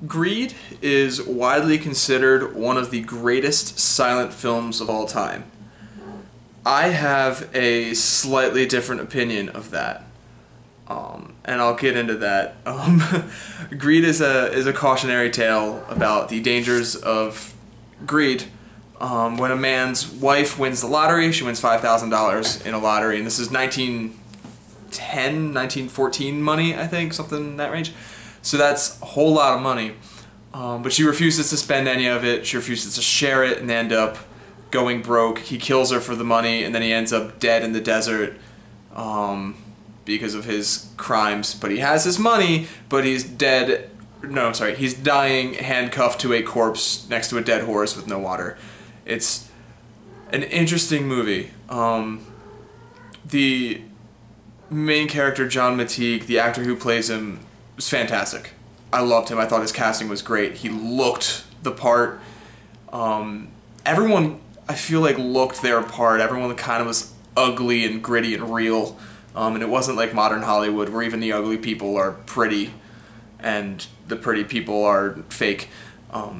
Greed is widely considered one of the greatest silent films of all time. I have a slightly different opinion of that, and I'll get into that. Greed is a cautionary tale about the dangers of greed. When a man's wife wins the lottery, she wins $5,000 in a lottery, and this is 1910, 1914 money, I think, something in that range. So that's a whole lot of money, but she refuses to spend any of it. She refuses to share it, and they end up going broke. He kills her for the money, and then he ends up dead in the desert because of his crimes. But he has his money, but he's dead. No, I'm sorry. He's dying handcuffed to a corpse next to a dead horse with no water. It's an interesting movie. The main character, John McTeague, the actor who plays him, was fantastic. I loved him. I thought his casting was great. He looked the part. Everyone, I feel like, looked their part. Everyone kind of was ugly and gritty and real. And it wasn't like modern Hollywood where even the ugly people are pretty and the pretty people are fake.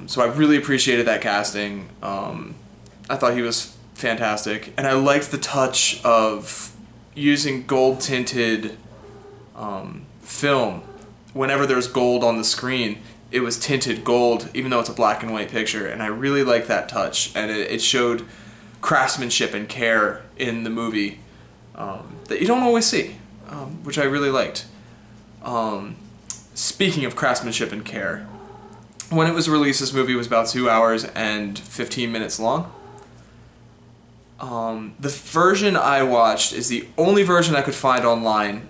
So I really appreciated that casting. I thought he was fantastic. And I liked the touch of using gold-tinted film. Whenever there's gold on the screen, it was tinted gold, even though it's a black and white picture, and I really like that touch, and it showed craftsmanship and care in the movie that you don't always see, which I really liked. Speaking of craftsmanship and care, when it was released, this movie was about 2 hours and 15 minutes long. The version I watched is the only version I could find online,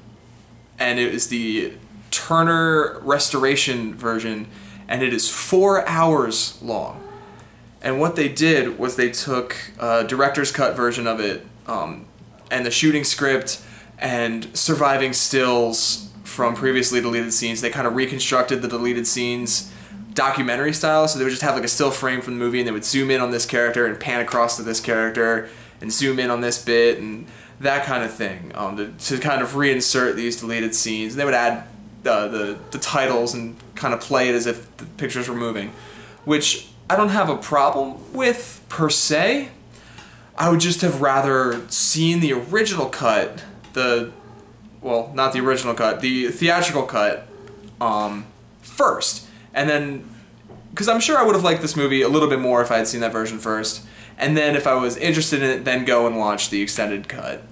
and it is the Turner restoration version, and it is 4 hours long. And what they did was they took a director's cut version of it and the shooting script and surviving stills from previously deleted scenes. They kind of reconstructed the deleted scenes documentary style, so they would just have like a still frame from the movie, and they would zoom in on this character and pan across to this character and zoom in on this bit and that kind of thing to kind of reinsert these deleted scenes. And they would add the titles and kind of play it as if the pictures were moving, which I don't have a problem with per se. I would just have rather seen the original cut, well, not the original cut, the theatrical cut first, and then, because I'm sure I would have liked this movie a little bit more if I had seen that version first, and then if I was interested in it, then go and watch the extended cut.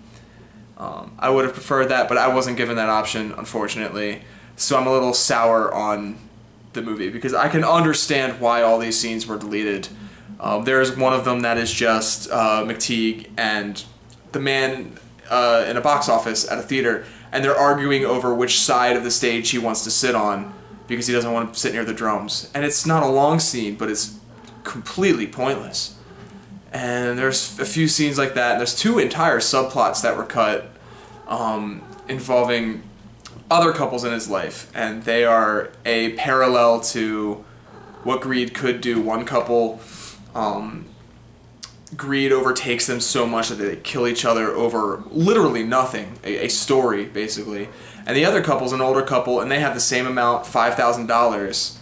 I would have preferred that, but I wasn't given that option, unfortunately. So I'm a little sour on the movie, because I can understand why all these scenes were deleted. There's one of them that is just McTeague and the man in a box office at a theater, and they're arguing over which side of the stage he wants to sit on because he doesn't want to sit near the drums. And it's not a long scene, but it's completely pointless. And there's a few scenes like that, and there's 2 entire subplots that were cut involving other couples in his life, and they are a parallel to what greed could do. One couple, greed overtakes them so much that they kill each other over literally nothing, a story basically. And the other couple's an older couple, and they have the same amount, $5,000,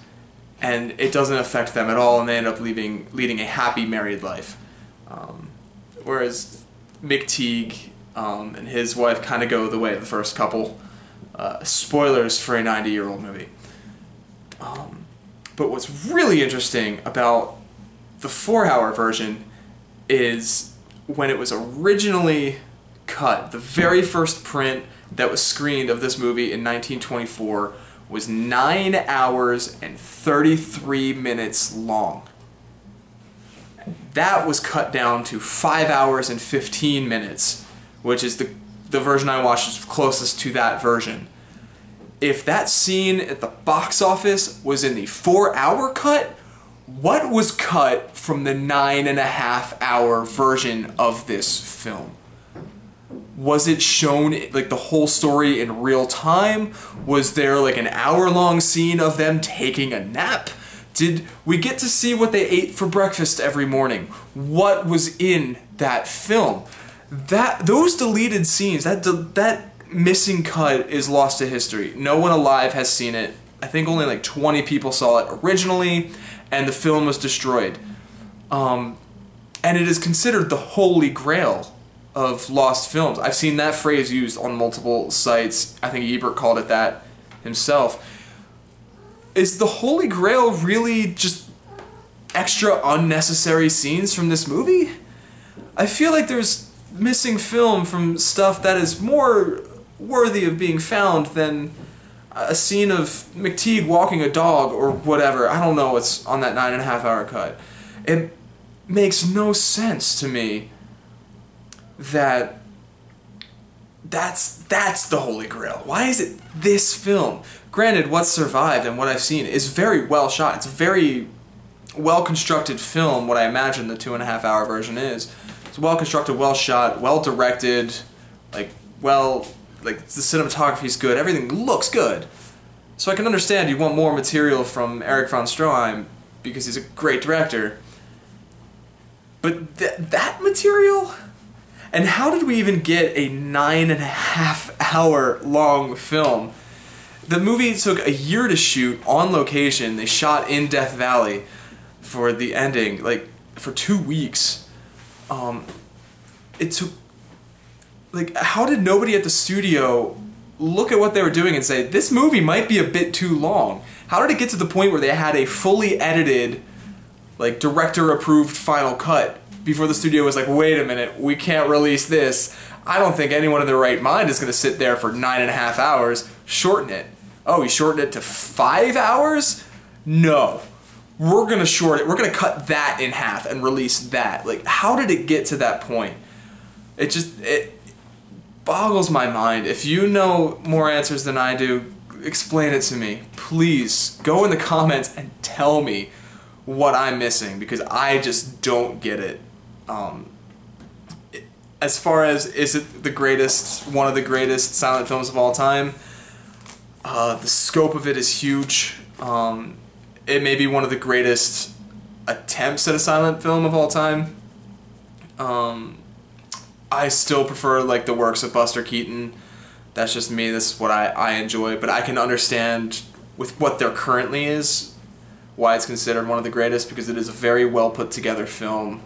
and it doesn't affect them at all, and they end up leading a happy married life. Whereas McTeague and his wife kind of go the way of the first couple. Spoilers for a 90-year-old movie. But what's really interesting about the 4-hour version is when it was originally cut, the very first print that was screened of this movie in 1924 was 9 hours and 33 minutes long. That was cut down to 5 hours and 15 minutes, which is the version I watched is closest to that version. If that scene at the box office was in the 4-hour cut, what was cut from the 9.5-hour version of this film? Was it shown, like, the whole story in real time? Was there like an hour-long scene of them taking a nap? Did we get to see what they ate for breakfast every morning? What was in that film? Those deleted scenes, that missing cut is lost to history. No one alive has seen it. I think only like 20 people saw it originally, and the film was destroyed. And it is considered the holy grail of lost films. I've seen that phrase used on multiple sites. I think Ebert called it that himself. Is the holy grail really just extra unnecessary scenes from this movie? I feel like there's missing film from stuff that is more worthy of being found than a scene of McTeague walking a dog or whatever. I don't know what's on that 9.5-hour cut. It makes no sense to me that that's the holy grail. Why is it this film? Granted, what survived and what I've seen is very well shot. It's a very well constructed film, what I imagine the 2.5-hour version is. It's well constructed, well shot, well directed, like the cinematography's good, everything looks good. So I can understand you want more material from Erich von Stroheim because he's a great director. But that material? And how did we even get a 9.5-hour long film? The movie took a year to shoot on location. They shot in Death Valley for the ending, like for 2 weeks. It took, like, how did nobody at the studio look at what they were doing and say, this movie might be a bit too long? How did it get to the point where they had a fully edited, like, director-approved final cut before the studio was like, wait a minute, we can't release this. I don't think anyone in their right mind is going to sit there for 9.5 hours. Shorten it. Oh, you shortened it to 5 hours? No. We're going to short it. We're going to cut that in half and release that. Like, how did it get to that point? It boggles my mind. If you know more answers than I do, explain it to me. Please, go in the comments and tell me what I'm missing, because I just don't get it. As far as, is it the greatest, one of the greatest silent films of all time? The scope of it is huge. It may be one of the greatest attempts at a silent film of all time. I still prefer, like, the works of Buster Keaton. That's just me, that's what I enjoy, but I can understand with what there currently is why it's considered one of the greatest, because it is a very well put together film.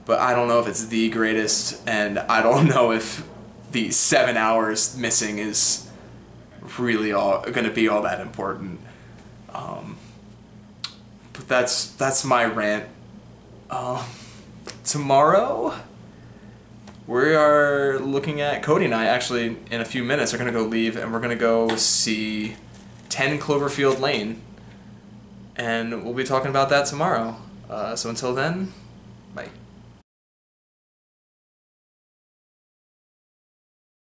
But I don't know if it's the greatest, and I don't know if the 7 hours missing is really going to be all that important. But that's my rant. Tomorrow, we are looking at, Cody and I actually, in a few minutes, are going to go leave, and we're going to go see 10 Cloverfield Lane. And we'll be talking about that tomorrow. So until then, bye.